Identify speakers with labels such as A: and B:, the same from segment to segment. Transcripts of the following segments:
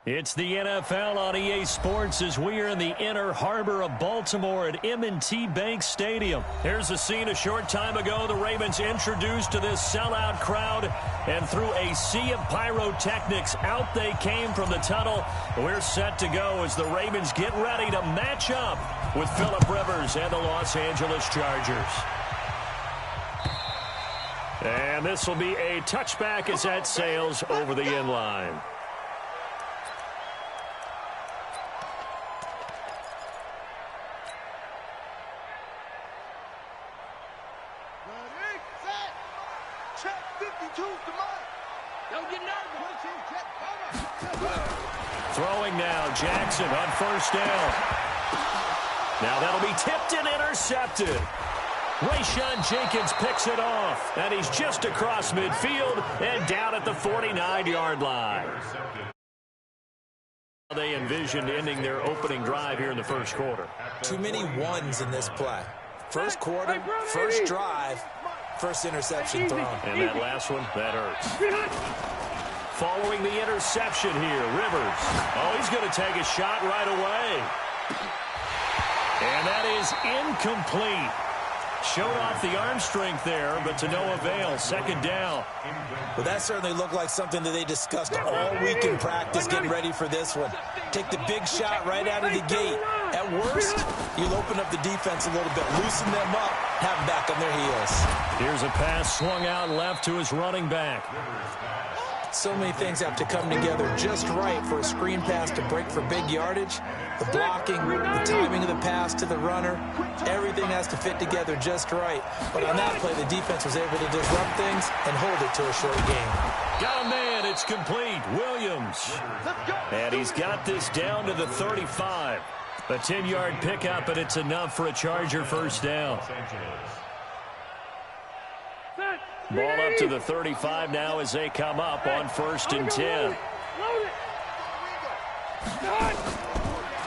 A: It's the NFL on EA Sports as we are in the inner harbor of Baltimore at M&T Bank Stadium. Here's a scene a short time ago. The Ravens introduced to this sellout crowd, and through a sea of pyrotechnics, out they came from the tunnel. We're set to go as the Ravens get ready to match up with Phillip Rivers and the Los Angeles Chargers. And this will be a touchback as that sails over the end line. Throwing now, Jackson on first down. Now that'll be tipped and intercepted. Rayshon Jenkins picks it off, and he's just across midfield and down at the 49-yard line. They envisioned ending their opening drive here in the first quarter.
B: Too many ones in this play. First quarter, first drive, first interception thrown.
A: And that last one, that hurts. Following the interception here, Rivers. Oh, he's going to take a shot right away. And that is incomplete. Showed off the arm strength there, but to no avail. Second down.
B: Well, that certainly looked like something that they discussed all week in practice, getting ready for this one. Take the big shot right out of the gate. At worst, you'll open up the defense a little bit, loosen them up, have them back on their heels.
A: Here's a pass swung out left to his running back.
B: So many things have to come together just right for a screen pass to break for big yardage. The blocking, the timing of the pass to the runner, everything has to fit together just right. But on that play, the defense was able to disrupt things and hold it to a short game.
A: Got a man, it's complete. Williams. And he's got this down to the 35. A 10-yard pickup, and it's enough for a Charger first down. Ball up to the 35 now as they come up on first and 10.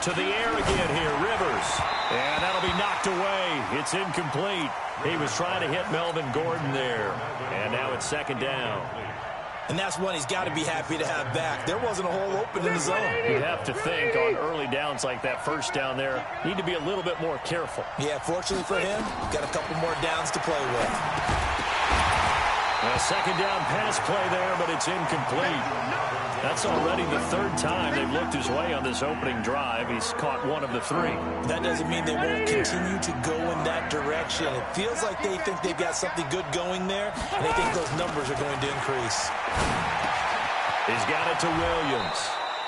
A: To the air again here, Rivers. And that'll be knocked away. It's incomplete. He was trying to hit Melvin Gordon there. And now it's second down.
B: And that's one he's got to be happy to have back. There wasn't a hole open in the zone.
A: You'd have to think on early downs like that first down there, need to be a little bit more careful.
B: Yeah, fortunately for him, got a couple more downs to play with.
A: A second down pass play there, but it's incomplete. That's already the third time they've looked his way on this opening drive. He's caught one of the three.
B: That doesn't mean they won't continue to go in that direction. It feels like they think they've got something good going there, and they think those numbers are going to increase.
A: He's got it to Williams.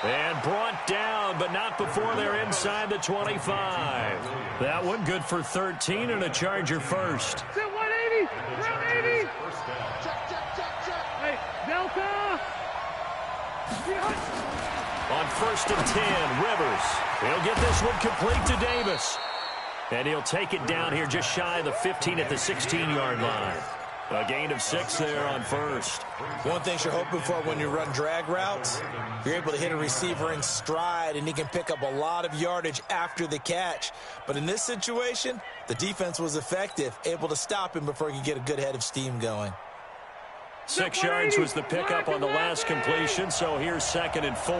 A: And brought down, but not before they're inside the 25. That one good for 13 and a Charger first.
C: 180! 180! Hey, Delta!
A: On first and 10, Rivers. He'll get this one complete to Davis. And he'll take it down here just shy of the 15 at the 16-yard line. A gain of 6 there on first.
B: One thing you're hoping for when you run drag routes, you're able to hit a receiver in stride, and he can pick up a lot of yardage after the catch. But in this situation, the defense was effective, able to stop him before he could get a good head of steam going.
A: 6 yards was the pickup on the last completion, so here's second and 4.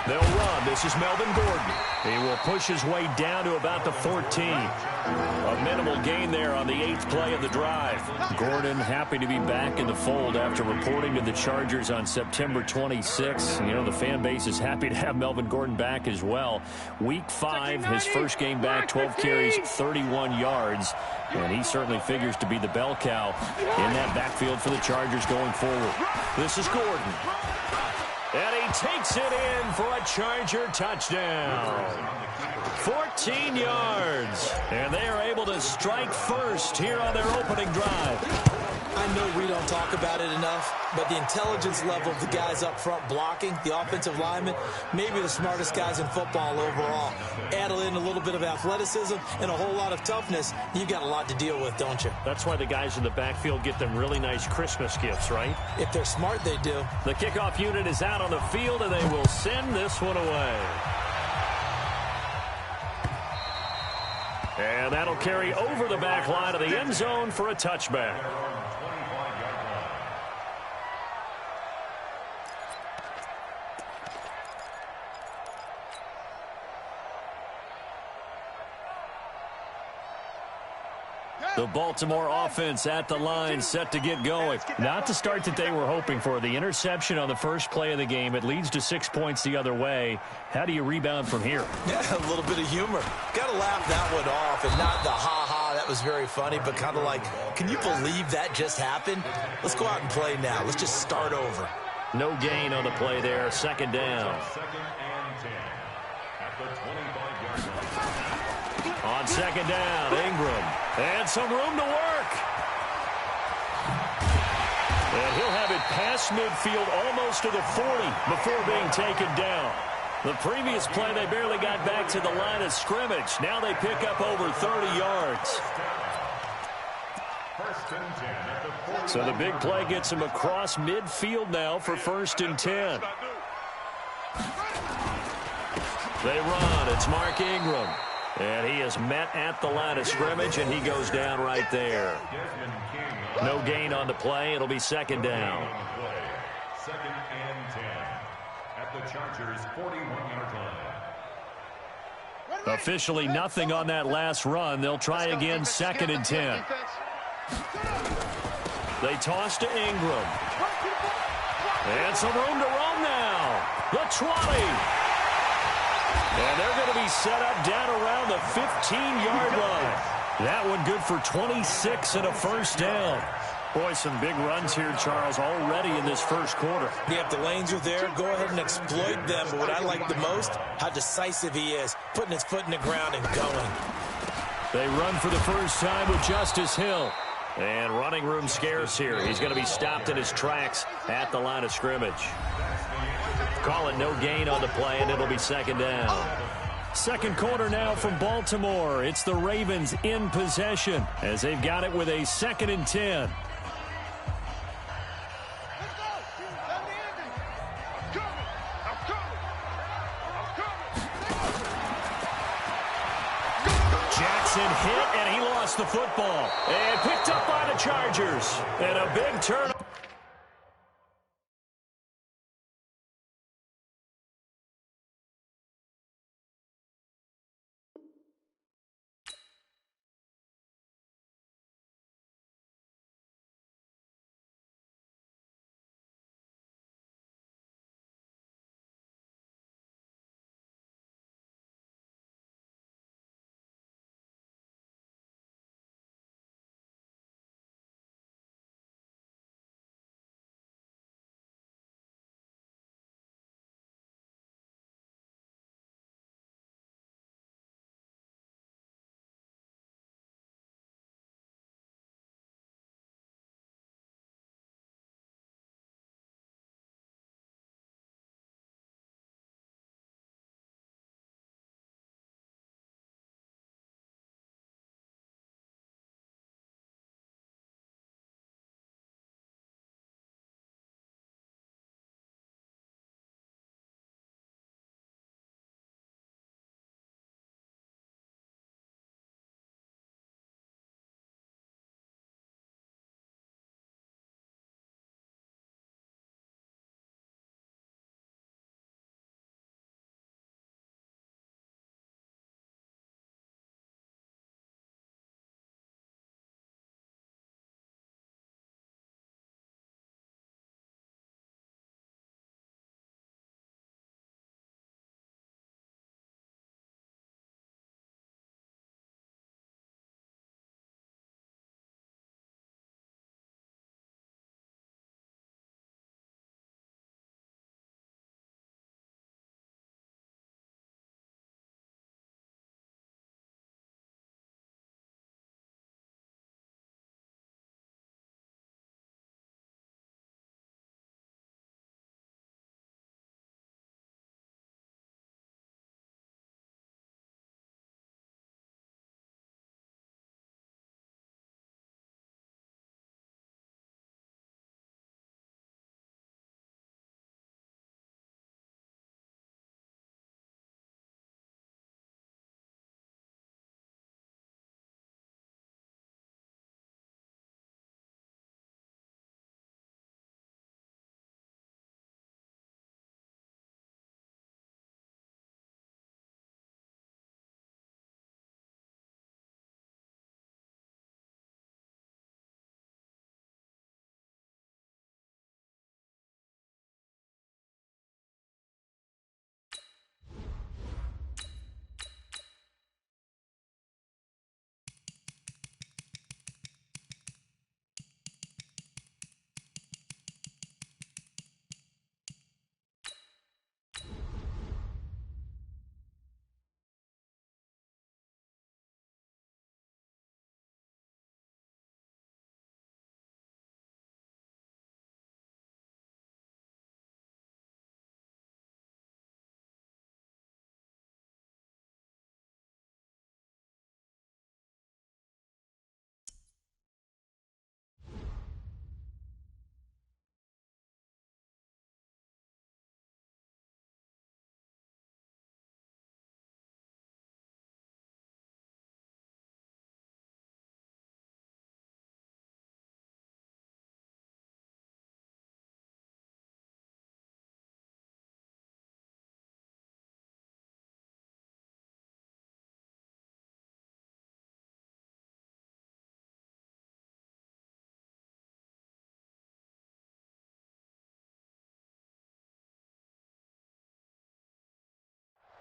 A: They'll run. This is Melvin Gordon. He will push his way down to about the 14. A minimal gain there on the 8th play of the drive. Gordon happy to be back in the fold after reporting to the Chargers on September 26. You know, the fan base is happy to have Melvin Gordon back as well. Week 5, his first game back, 12 carries, 31 yards. And he certainly figures to be the bell cow in that backfield for the Chargers going forward. This is Gordon. And he takes it in for a Charger touchdown. 14 yards. And they are able to strike first here on their opening drive.
B: I know we don't talk about it enough, but the intelligence level of the guys up front blocking, the offensive linemen, maybe the smartest guys in football overall. Add in a little bit of athleticism and a whole lot of toughness, you've got a lot to deal with, don't you?
A: That's why the guys in the backfield get them really nice Christmas gifts, right?
B: If they're smart, they do.
A: The kickoff unit is out on the field, and they will send this one away. And that'll carry over the back line of the end zone for a touchback. The Baltimore offense at the line, set to get going. Not the start that they were hoping for. The interception on the first play of the game. It leads to 6 points the other way. How do you rebound from here?
B: Yeah, a little bit of humor. Got to laugh that one off, and not the ha-ha, that was very funny, but kind of like, can you believe that just happened? Let's go out and play now. Let's just start over.
A: No gain on the play there. Second down. On second down, Ingram. And some room to work. And he'll have it past midfield almost to the 40 before being taken down. The previous play, they barely got back to the line of scrimmage. Now they pick up over 30 yards. So the big play gets him across midfield now for 1st and 10. They run. It's Mark Ingram. And he is met at the line of scrimmage, and he goes down right there. No gain on the play. It'll be second down.
D: Second and 10 at the Chargers' 41-yard line.
A: Officially nothing on that last run. They'll try again, second and 10. They toss to Ingram. And some room to run now. The 20. And they're going to be set up down around the 15-yard line. That one good for 26 and a first down. Boy, some big runs here, Charles, already in this first quarter.
B: Yeah, if the lanes are there, go ahead and exploit them. But what I like the most, how decisive he is, putting his foot in the ground and going.
A: They run for the first time with Justice Hill. And running room scarce here. He's going to be stopped in his tracks at the line of scrimmage. Call it no gain on the play, and it'll be second down. Second quarter now from Baltimore. It's the Ravens in possession as they've got it with a 2nd and 10. Jackson hit, and he lost the football. And picked up by the Chargers. And a big turn.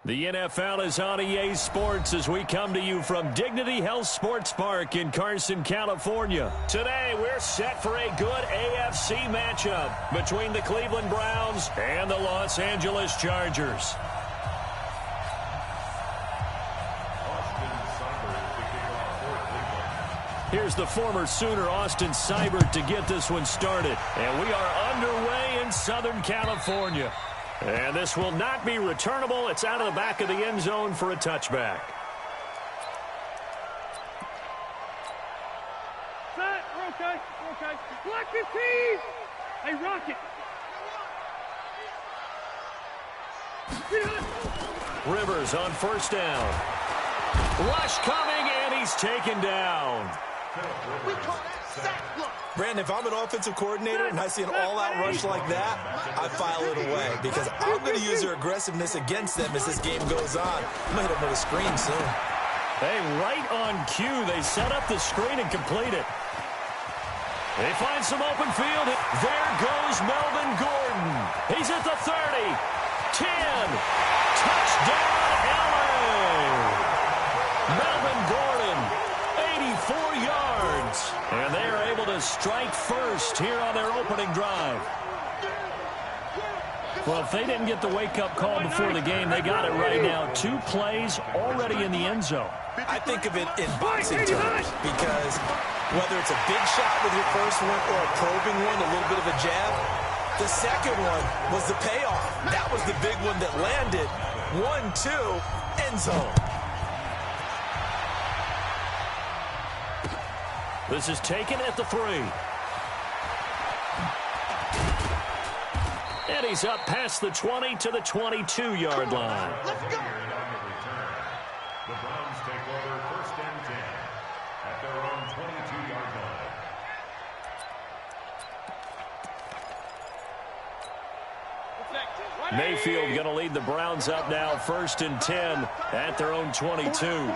A: The NFL is on EA Sports as we come to you from Dignity Health Sports Park in Carson, California. Today, we're set for a good AFC matchup between the Cleveland Browns and the Los Angeles Chargers. Here's the former Sooner, Austin Seibert, to get this one started. And we are underway in Southern California. And this will not be returnable. It's out of the back of the end zone for a touchback.
C: Set. We're okay. We're okay. Block the team. Hey, Rocket.
A: Rivers on first down. Rush coming, and he's taken down.
C: We call that sack. Look.
B: Brandon, if I'm an offensive coordinator and I see an all-out rush like that, I file it away because I'm going to use their aggressiveness against them as this game goes on. I'm going to hit them with a screen soon.
A: Hey, right on cue, they set up the screen and complete it. They find some open field. There goes Melvin Gordon. He's at the 30, 10, touchdown, LA! Melvin Gordon, 84 yards. And they are able to strike first here on their opening drive. Well, if they didn't get the wake-up call before the game, they got it right now. 2 plays already in the end zone.
B: I think of it in boxing terms because whether it's a big shot with your first one or a probing one, a little bit of a jab, the second one was the payoff. That was the big one that landed. 1-2, end zone.
A: This is taken at the 3. And he's up past the 20 to the 22-yard line.
C: Let's go.
D: The Browns take over first and 10 at their own 22-yard line.
A: Mayfield going to lead the Browns up now, first and 10 at their own 22.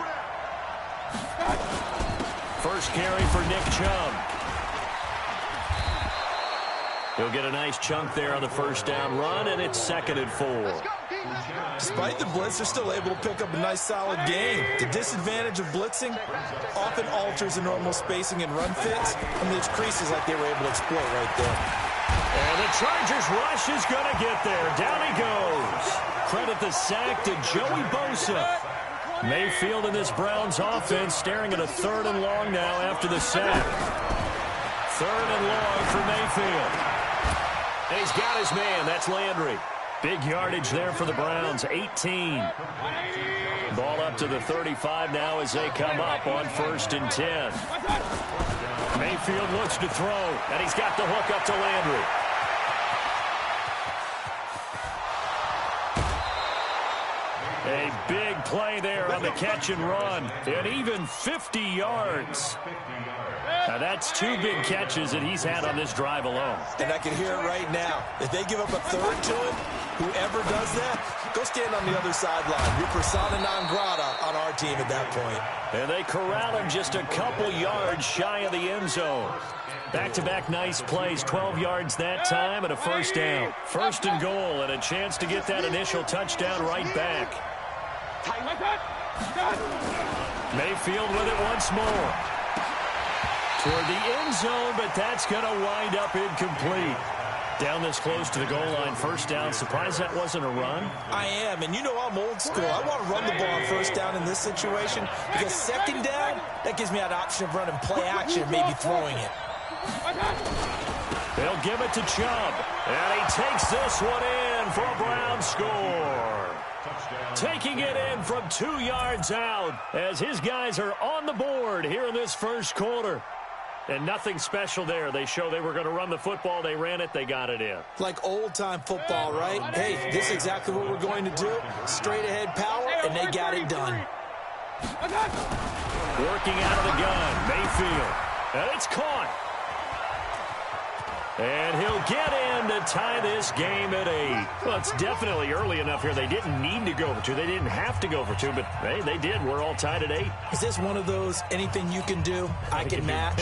A: First carry for Nick Chubb. He'll get a nice chunk there on the first down run, and it's 2nd and 4.
B: Despite the blitz, they're still able to pick up a nice, solid game. The disadvantage of blitzing often alters the normal spacing and run fits, and there's creases like they were able to exploit right there.
A: And the Chargers rush is going to get there. Down he goes. Credit the sack to Joey Bosa. Mayfield in this Browns offense staring at a 3rd and long now after the sack. 3rd and long for Mayfield. And he's got his man. That's Landry. Big yardage there for the Browns, 18. Ball up to the 35 now as they come up on first and 10. Mayfield looks to throw, and he's got the hook up to Landry. A big play there on the catch and run, and even 50 yards. Now that's 2 big catches that he's had on this drive alone.
B: And I can hear it right now. If they give up a 3rd to him, whoever does that, go stand on the other sideline. You're persona non grata on our team at that point.
A: And they corral him just a couple yards shy of the end zone. Back-to-back nice plays, 12 yards that time and a first down. First and goal and a chance to get that initial touchdown right back. Mayfield with it once more. Toward the end zone, but that's going to wind up incomplete. Down this close to the goal line, first down. Surprised that wasn't a run?
B: I am, and you know I'm old school. I want to run the ball on first down in this situation because second down, that gives me that option of running play action, maybe throwing it.
A: They'll give it to Chubb, and he takes this one in for a Brown score. Taking it in from 2 yards out as his guys are on the board here in this first quarter. And nothing special there. They show they were going to run the football. They ran it. They got it in.
B: Like old-time football, right? Hey, this is exactly what we're going to do. Straight-ahead power, and they got it done.
A: Working out of the gun, Mayfield. And it's caught. And he'll get in to tie this game at 8. Well, it's definitely early enough here. They didn't need to go for 2. They didn't have to go for 2, but hey, they did. We're all tied at 8.
B: Is this one of those anything you can do, I can match?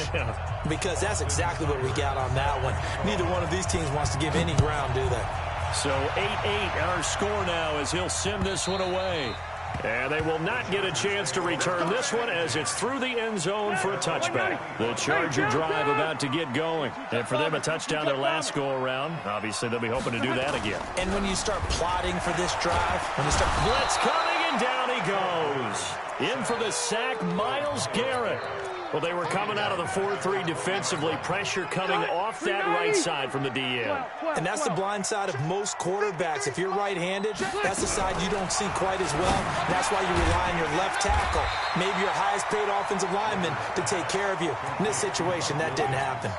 B: Because that's exactly what we got on that one. Neither one of these teams wants to give any ground, do they?
A: So 8-8 our score now as he'll send this one away. And they will not get a chance to return this one as it's through the end zone for a touchback. The Charger drive about to get going. And for them, a touchdown their last go-around. Obviously, they'll be hoping to do that again.
B: And when you start plotting for this drive, when you start...
A: Blitz coming, and down he goes. In for the sack, Myles Garrett. Well, they were coming out of the 4-3 defensively. Pressure coming off that right side from the DN.
B: And that's the blind side of most quarterbacks. If you're right-handed, that's the side you don't see quite as well. And that's why you rely on your left tackle, maybe your highest-paid offensive lineman, to take care of you. In this situation, that didn't happen.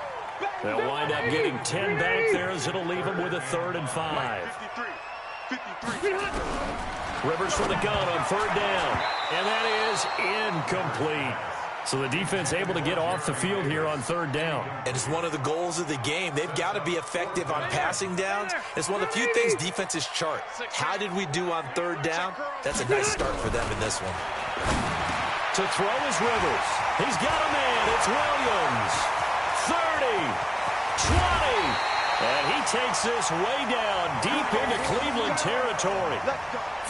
A: They'll wind up getting 10 back there as it'll leave them with a 3rd and 5. Rivers for the gun on 3rd down. And that is incomplete. So the defense able to get off the field here on 3rd down.
B: And it's one of the goals of the game. They've got to be effective on passing downs. It's one of the few things defenses chart. How did we do on 3rd down? That's a nice start for them in this one.
A: To throw is Rivers. He's got a man. It's Williams. 30, 20. And he takes this way down deep into Cleveland territory.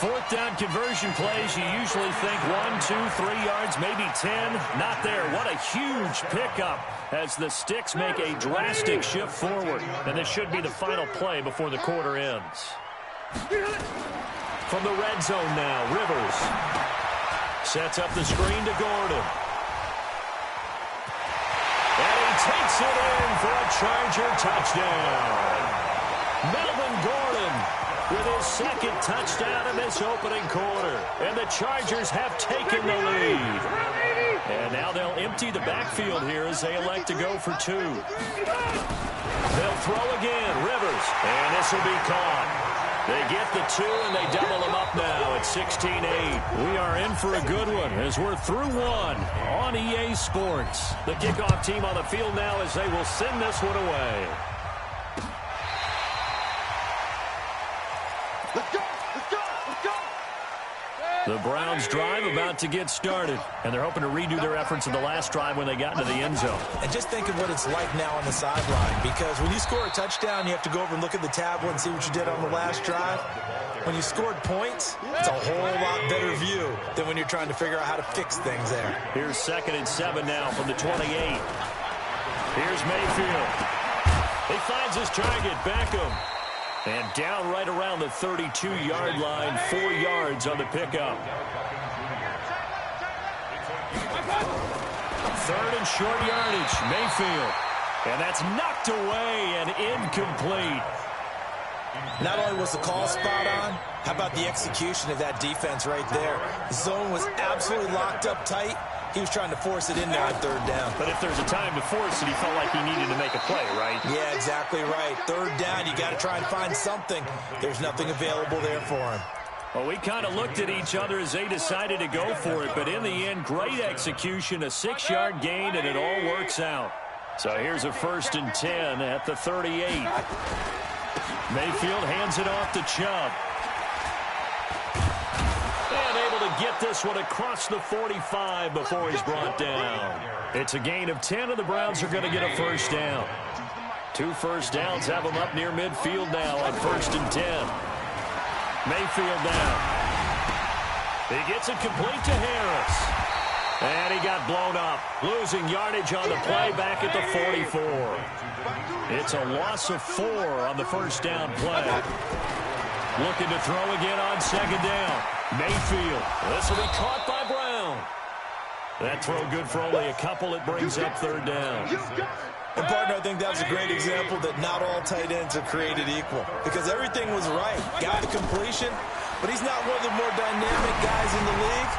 A: 4th down conversion plays, you usually think 1, 2, 3 yards, maybe 10. Not there. What a huge pickup as the Sticks make a drastic shift forward. And this should be the final play before the quarter ends. From the red zone now, Rivers sets up the screen to Gordon. And he takes it in for a Charger touchdown. Melvin Gordon with his 2nd touchdown in this opening quarter. And the Chargers have taken the lead. And now they'll empty the backfield here as they elect to go for 2. They'll throw again, Rivers. And this will be caught. They get the 2, and they double them up now at 16-8. We are in for a good one as we're through 1 on EA Sports. The kickoff team on the field now as they will send this one away.
C: Let's go! Let's go! Let's go!
A: The Browns drive about to get started, and they're hoping to redo their efforts in the last drive when they got into the end zone.
B: And just think of what it's like now on the sideline, because when you score a touchdown, you have to go over and look at the tablet and see what you did on the last drive. When you scored points, it's a whole lot better view than when you're trying to figure out how to fix things there.
A: Here's 2nd and 7 now from the 28. Here's Mayfield. He finds his target, Beckham. And down right around the 32-yard line, 4 yards on the pickup. 3rd and short yardage, Mayfield. And that's knocked away and incomplete.
B: Not only was the call spot on, how about the execution of that defense right there? The zone was absolutely locked up tight. He was trying to force it in there on 3rd down.
A: But if there's a time to force it, he felt like he needed to make a play, right?
B: Yeah, exactly right. 3rd down, you got to try and find something. There's nothing available there for him.
A: Well, we kind of looked at each other as they decided to go for it, but in the end, great execution, a 6-yard gain, and it all works out. So here's a 1st and 10 at the 38. Mayfield hands it off to Chubb. Get this one across the 45 before he's brought down. It's a gain of 10, and the Browns are going to get a 1st down. 2 first downs have them up near midfield now on 1st and 10. Mayfield now. He gets it complete to Harris. And he got blown up, losing yardage on the play back at the 44. It's a loss of 4 on the 1st down play. Looking to throw again on 2nd down. Mayfield. This will be caught by Brown. That throw good for only a couple. It brings up 3rd down.
B: And, partner, I think that was a great example that not all tight ends are created equal. Because everything was right. Got the completion, but he's not one of the more dynamic guys in the league.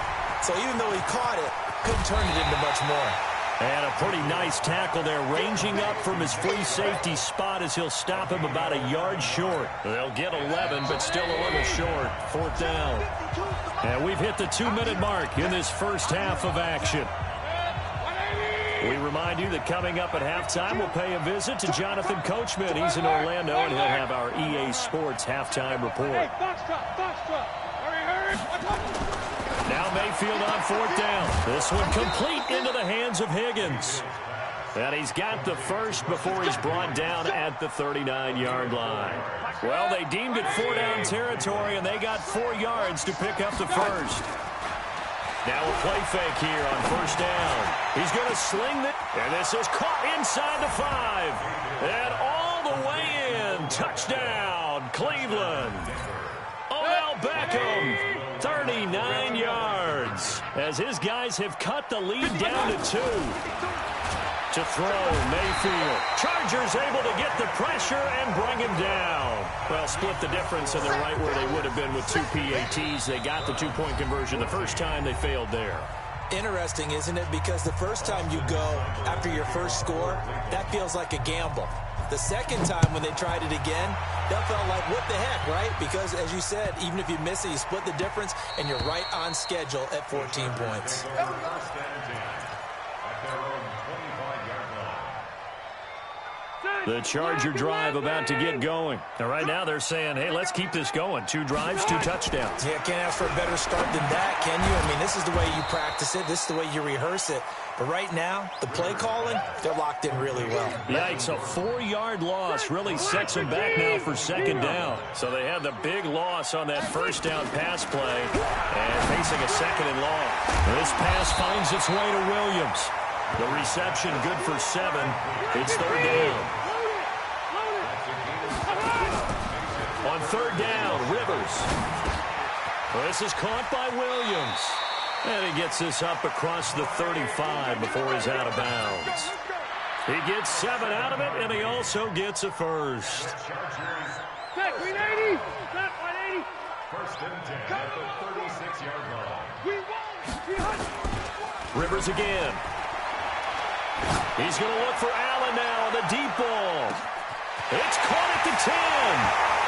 B: So even though he caught it, couldn't turn it into much more.
A: And a pretty nice tackle there, ranging up from his free safety spot as he'll stop him about a yard short. They'll get 11, but still a little short. 4th down. And we've hit the 2-minute mark in this first half of action. We remind you that coming up at halftime, we'll pay a visit to Jonathan Coachman. He's in Orlando, and he'll have our EA Sports halftime report. Now Mayfield on 4th down. This one complete into the hands of Higgins. And he's got the first before he's brought down at the 39-yard line. Well, they deemed it 4-down territory, and they got 4 yards to pick up the first. Now a play fake here on first down. He's going to sling it, and this is caught inside the 5. And all the way in. Touchdown, Cleveland. Odell Beckham, 39 yards, as his guys have cut the lead down to 2. To throw, Mayfield. Chargers able to get the pressure and bring him down. Well, split the difference, and they're right where they would have been with 2 PATs. They got the 2-point conversion the first time. They failed there.
B: Interesting, isn't it? Because the first time you go after your first score, that feels like a gamble. The second time when they tried it again, that felt like, what the heck, right? Because, as you said, even if you miss it, you split the difference, and you're right on schedule at 14 points.
A: The Charger drive about to get going. And right now they're saying, hey, let's keep this going. 2 drives, 2 touchdowns.
B: Yeah, can't ask for a better start than that, can you? I mean, this is the way you practice it. This is the way you rehearse it. But right now, the play calling, they're locked in really well.
A: Yikes, a 4-yard loss really sets them back now for second down. So they had the big loss on that first down pass play and facing a second and long. This pass finds its way to Williams. The reception good for 7. It's third down. On third down, Rivers. Well, this is caught by Williams. And he gets this up across the 35 before he's out of bounds. He gets 7 out of it, and he also gets a first.
C: Set 180. Set 180.
D: First and 10 at the 36-yard line.
A: Rivers again. He's going to look for Allen now on the deep ball. It's caught at the 10.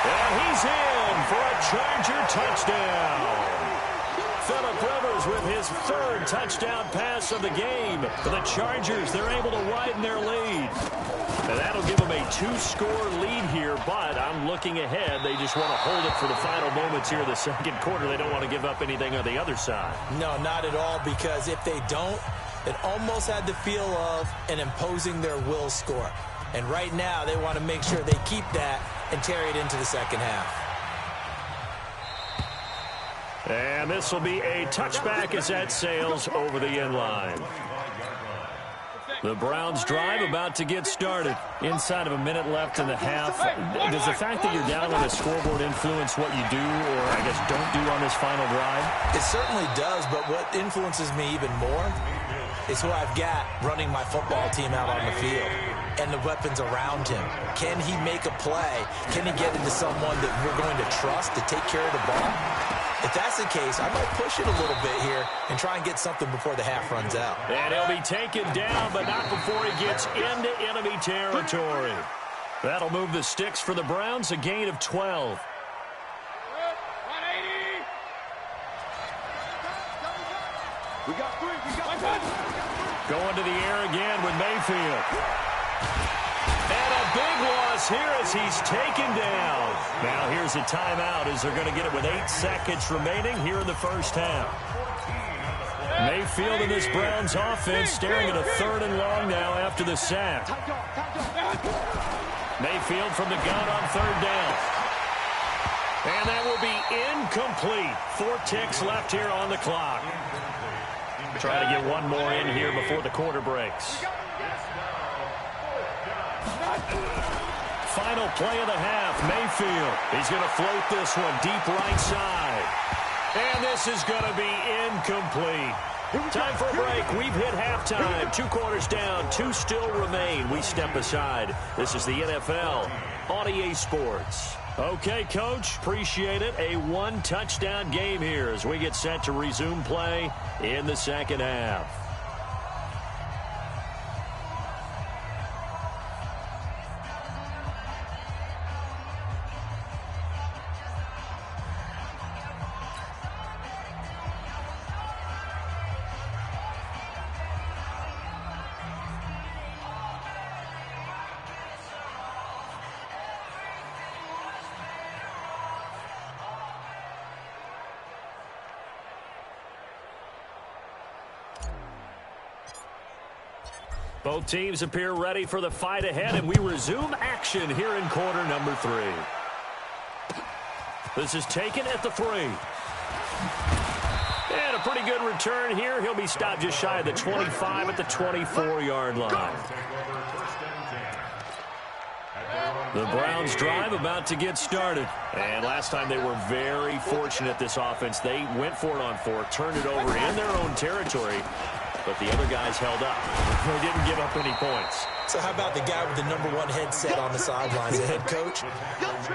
A: And he's in for a Charger touchdown. Phillip Rivers with his 3rd touchdown pass of the game. For the Chargers, they're able to widen their lead. And that'll give them a 2-score lead here, but I'm looking ahead. They just want to hold it for the final moments here of the second quarter. They don't want to give up anything on the other side.
B: No, not at all, because if they don't, it almost had the feel of an imposing their will score. And right now, they want to make sure they keep that and carry it into the second half.
A: And this will be a touchback as that sails over the end line. The Browns drive about to get started. Inside of a minute left in the half. Does the fact that you're down on the scoreboard influence what you do, or I guess don't do on this final drive?
B: It certainly does, but what influences me even more is who I've got running my football team out on the field and the weapons around him. Can he make a play? Can he get into someone that we're going to trust to take care of the ball? If that's the case, I might push it a little bit here and try and get something before the half runs out.
A: And he'll be taken down, but not before he gets into enemy territory. That'll move the sticks for the Browns, a gain of 12.
C: 180. We got 3.
A: Going to the air again with Mayfield. And a big loss here as he's taken down. Now here's a timeout as they're going to get it with 8 seconds remaining here in the first half. Mayfield and this Browns offense staring at a 3rd and long now after the sack. Mayfield from the gun on 3rd down. And that will be incomplete. 4 ticks left here on the clock. Try to get one more in here before the quarter breaks. Final play of the half, Mayfield. He's going to float this one deep right side. And this is going to be incomplete. Time for a break. We've hit halftime. 2 quarters down, 2 still remain. We step aside. This is the NFL on EA Sports. Okay, Coach, appreciate it. A 1-touchdown game here as we get set to resume play in the second half. Both teams appear ready for the fight ahead, and we resume action here in quarter number 3. This is taken at the 3. And a pretty good return here. He'll be stopped just shy of the 25 at the 24-yard line. The Browns drive about to get started. And last time they were very fortunate, this offense. They went for it on 4, turned it over in their own territory, but the other guys held up. They didn't give up any points.
B: So how about the guy with the #1 headset on the sidelines, the head coach?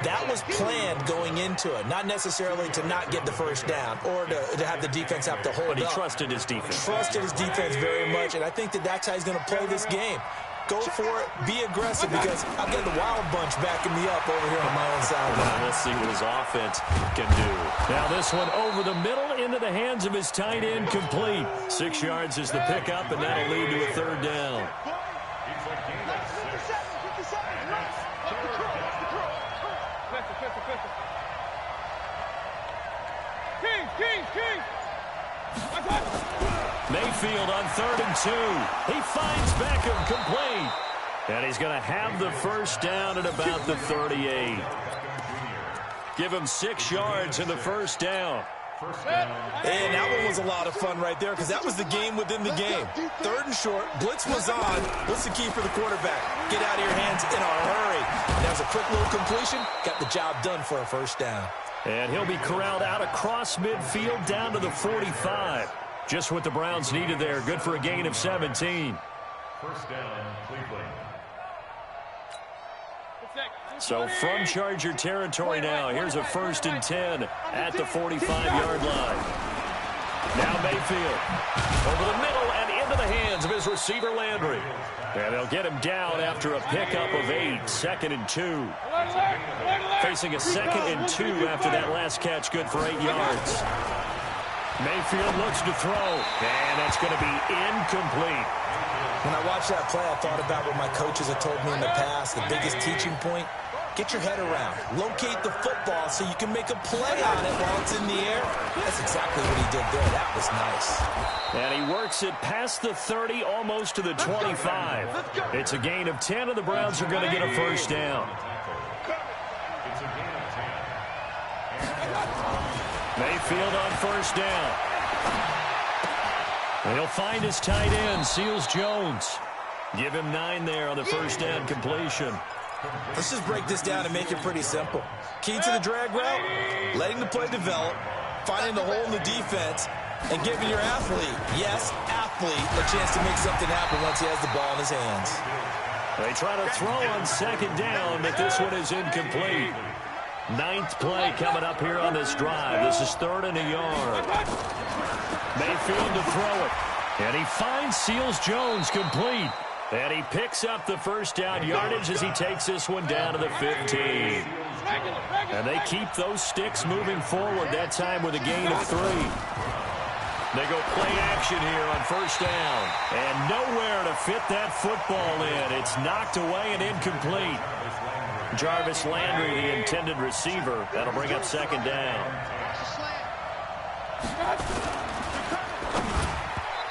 B: That was planned going into it, not necessarily to not get the first down or to have the defense have to hold up.
A: But he trusted his defense.
B: Trusted his defense very much, and I think that's how he's going to play this game. Go for it, be aggressive, because I've got the wild bunch backing me up over here on my own sideline.
A: Let's see what his offense can do. Now this one over the middle into the hands of his tight end, complete. 6 yards is the pickup, and that'll lead to a 3rd down.
C: King!
A: Mayfield on 3rd and 2. He finds Beckham, complete. And he's going to have the first down at about the 38. Give him 6 yards in the first down.
B: And that one was a lot of fun right there, because that was the game within the game. 3rd and short, blitz was on. What's the key for the quarterback? Get out of your hands in a hurry. That was a quick little completion. Got the job done for a first down.
A: And he'll be corralled out across midfield down to the 45. Just what the Browns needed there. Good for a gain of 17.
D: First down, Cleveland.
A: So from Charger territory now, here's a 1st and 10 at the 45-yard line. Now Mayfield over the middle and into the hands of his receiver Landry. And they'll get him down after a pickup of 8, 2nd and 2. Facing a 2nd and 2 after that last catch, good for 8 yards. Mayfield looks to throw, and that's going to be incomplete.
B: When I watched that play, I thought about what my coaches have told me in the past. The biggest teaching point, get your head around. Locate the football so you can make a play on it while it's in the air. That's exactly what he did there. That was nice.
A: And he works it past the 30, almost to the 25. It's a gain of 10, and the Browns are going to get a first down. Mayfield on first down. And he'll find his tight end, Seals Jones. Give him 9 there on the first down completion.
B: Let's just break this down and make it pretty simple. Key to the drag route, letting the play develop, finding the hole in the defense, and giving your athlete, yes, athlete, a chance to make something happen once he has the ball in his hands.
A: They try to throw on 2nd down, but this one is incomplete. 9th play coming up here on this drive. This is 3rd and a yard. Mayfield to throw it. And he finds Seals Jones, complete. And he picks up the first down yardage as he takes this one down to the 15. And they keep those sticks moving forward, that time with a gain of 3. They go play action here on first down. And nowhere to fit that football in. It's knocked away and incomplete. Jarvis Landry, the intended receiver. That'll bring up 2nd down.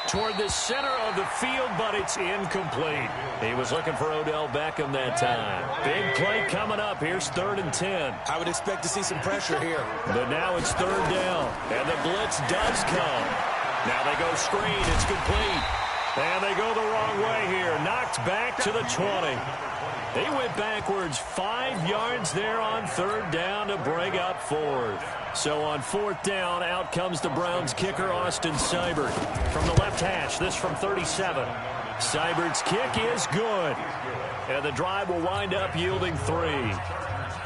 A: Toward the center of the field, but it's incomplete. He was looking for Odell Beckham that time. Big play coming up. Here's 3rd and 10.
B: I would expect to see some pressure here.
A: But now it's 3rd down, and the blitz does come. Now they go screen. It's complete. And they go the wrong way here. Knocked back to the 20. They went backwards 5 yards there on 3rd down to bring up 4th. So on 4th down, out comes the Browns kicker, Austin Seibert. From the left hash, this from 37. Seibert's kick is good. And the drive will wind up yielding 3.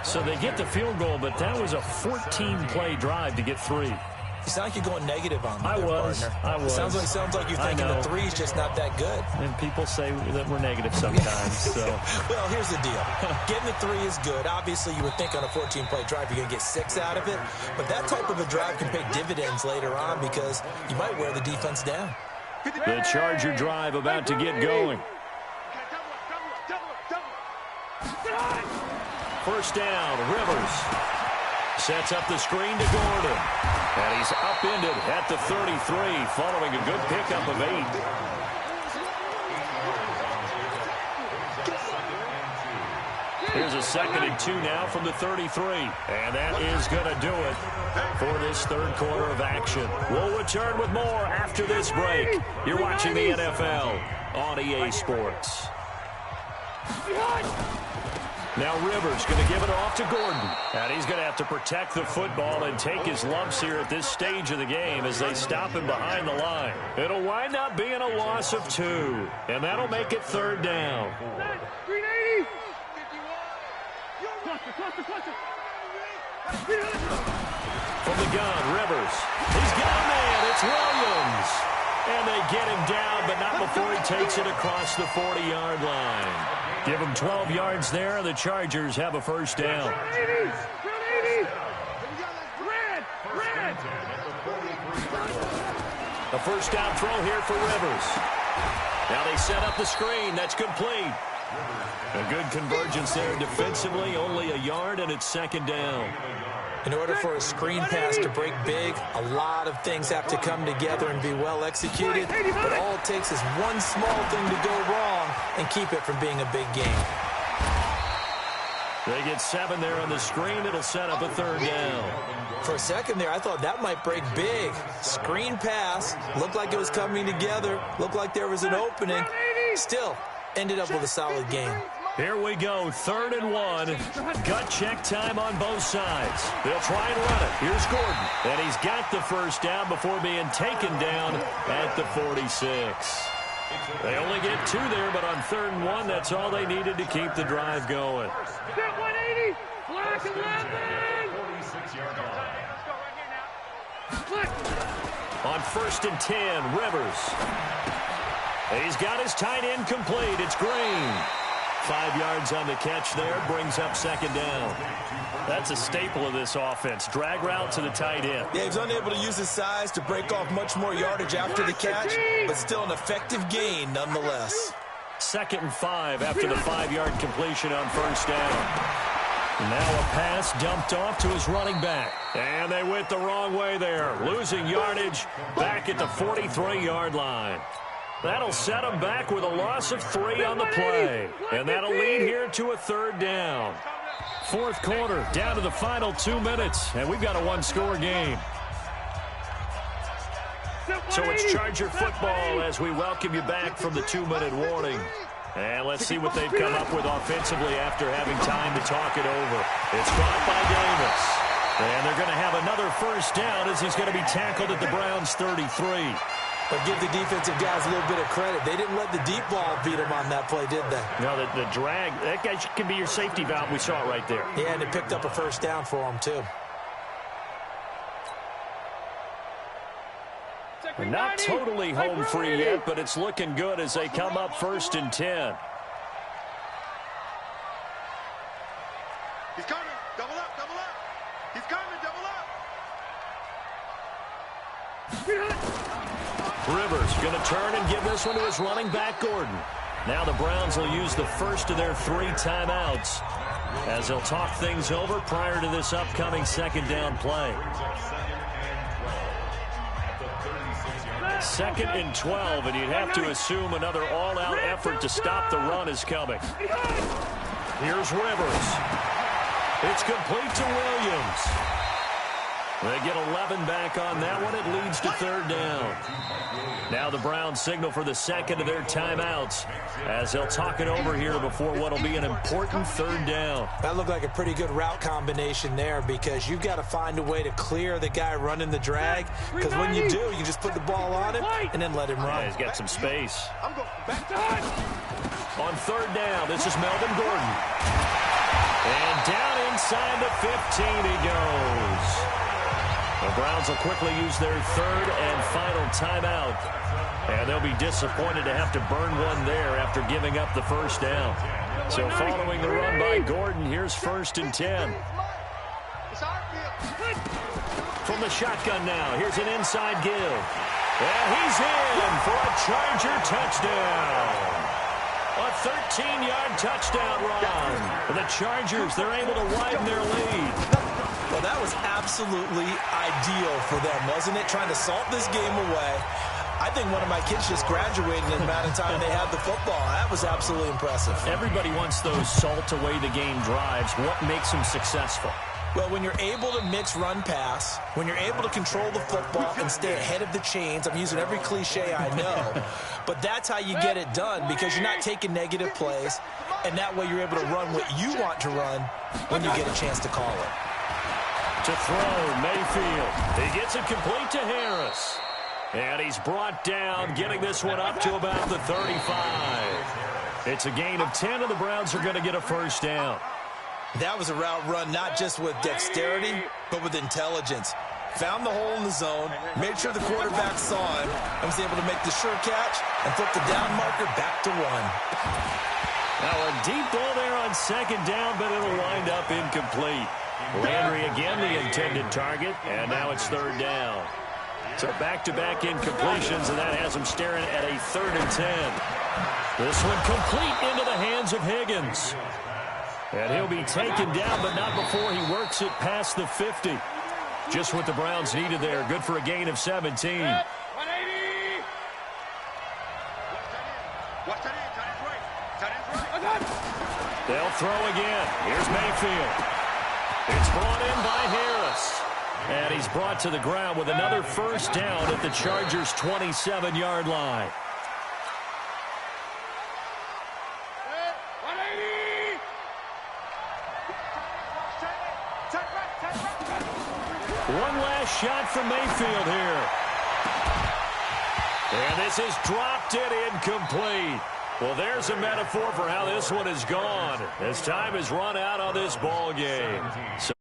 A: So they get the field goal, but that was a 14-play drive to get 3.
B: You sound like you're going negative on me.
A: I was.
B: Sounds like you're thinking the 3's just not that good.
A: And people say that we're negative sometimes. So.
B: Well, here's the deal. Getting the 3 is good. Obviously, you would think on a 14-play drive you're going to get 6 out of it. But that type of a drive can pay dividends later on because you might wear the defense down.
A: The Charger drive about to get going. First down, Rivers. Sets up the screen to Gordon. And he's upended at the 33 following a good pickup of 8. Here's a 2nd and 2 now from the 33. And that is going to do it for this third quarter of action. We'll return with more after this break. You're watching the NFL on EA Sports. Now Rivers going to give it off to Gordon. And he's going to have to protect the football and take his lumps here at this stage of the game as they stop him behind the line. It'll wind up being a loss of 2. And that'll make it 3rd down.
C: 380.
A: From the gun, Rivers. He's got a man. It's Williams. And they get him down, but not before he takes it across the 40-yard line. Give him 12 yards there, and the Chargers have a first down. A first down throw here for Rivers. Now they set up the screen. That's complete. A good convergence there defensively, only a yard, and it's 2nd down.
B: In order for a screen pass to break big, a lot of things have to come together and be well executed. But all it takes is one small thing to go wrong and keep it from being a big game.
A: They get 7 there on the screen. It'll set up a 3rd down.
B: For a second there, I thought that might break big. Screen pass, looked like it was coming together, looked like there was an opening. Still, ended up with a solid game.
A: Here we go, 3rd and 1. Gut check time on both sides. They'll try and run it. Here's Gordon. And he's got the first down before being taken down at the 46. They only get 2 there, but on 3rd and 1, that's all they needed to keep the drive going.
C: Set 180. Black 11.
A: On 1st and 10, Rivers. He's got his tight end complete. It's Green. 5 yards on the catch there, brings up 2nd down. That's a staple of this offense. Drag route to the tight end.
B: Yeah, he's unable to use his size to break off much more yardage after the catch, but still an effective gain nonetheless.
A: 2nd and 5 after the 5-yard completion on 1st down. Now a pass dumped off to his running back. And they went the wrong way there, losing yardage back at the 43-yard line. That'll set them back with a loss of 3 on the play. And that'll lead here to a 3rd down. 4th quarter, down to the final 2 minutes. And we've got a 1-score game. So it's Charger football as we welcome you back from the 2-minute warning. And let's see what they've come up with offensively after having time to talk it over. It's caught by Davis. And they're going to have another first down as he's going to be tackled at the Browns' 33.
B: But give the defensive guys a little bit of credit. They didn't let the deep ball beat them on that play, did they?
A: No, the drag, that guy can be your safety valve. We saw it right there.
B: Yeah, and it picked up a first down for him, too.
A: They're not totally home free yet, but it's looking good as they come up 1st and 10.
E: He's coming. Double up, double up. He's coming, double up.
A: Rivers going to turn and give this one to his running back, Gordon. Now the Browns will use the first of their 3 timeouts as they'll talk things over prior to this upcoming 2nd down play. 2nd and 12, and you'd have to assume another all-out effort to stop the run is coming. Here's Rivers. It's complete to Williams. They get 11 back on that one. It leads to 3rd down. Now the Browns signal for the 2nd of their timeouts as they'll talk it over here before what will be an important 3rd down.
B: That looked like a pretty good route combination there because you've got to find a way to clear the guy running the drag, because when you do, you just put the ball on him and then let him run.
A: Yeah, he's got some space. On 3rd down, this is Melvin Gordon. And down inside the 15 he goes. The Browns will quickly use their 3rd and final timeout. And they'll be disappointed to have to burn one there after giving up the first down. So following the run by Gordon, here's 1st and 10. From the shotgun now, here's an inside give. And he's in for a Charger touchdown. A 13-yard touchdown run. For the Chargers, they're able to widen their lead.
B: Well, that was absolutely ideal for them, wasn't it? Trying to salt this game away. I think one of my kids just graduated in Madden time. They had the football. That was absolutely impressive.
A: Everybody wants those salt-away-the-game drives. What makes them successful?
B: Well, when you're able to mix run-pass, when you're able to control the football and stay ahead of the chains, I'm using every cliche I know, but that's how you get it done because you're not taking negative plays, and that way you're able to run what you want to run when you get a chance to call it.
A: To throw, Mayfield. He gets it complete to Harris. And he's brought down, getting this one up to about the 35. It's a gain of 10, and the Browns are going to get a first down.
B: That was a route run not just with dexterity, but with intelligence. Found the hole in the zone, made sure the quarterback saw him, and was able to make the sure catch and flip the down marker back to 1.
A: Now a deep ball there on second down, but it'll wind up incomplete. Landry again the intended target, and now it's third down. So back-to-back incompletions, and that has him staring at a 3rd and 10. This one complete into the hands of Higgins. And he'll be taken down, but not before he works it past the 50. Just what the Browns needed there. Good for a gain of 17.
C: 180.
E: Watch that in. Tight end's right. Tight end's right.
A: They'll throw again. Here's Mayfield. It's brought in by Harris. And he's brought to the ground with another first down at the Chargers' 27-yard line.
C: 180.
A: One last shot from Mayfield here. And this is dropped it incomplete. Well, there's a metaphor for how this one has gone as time has run out on this ball game. So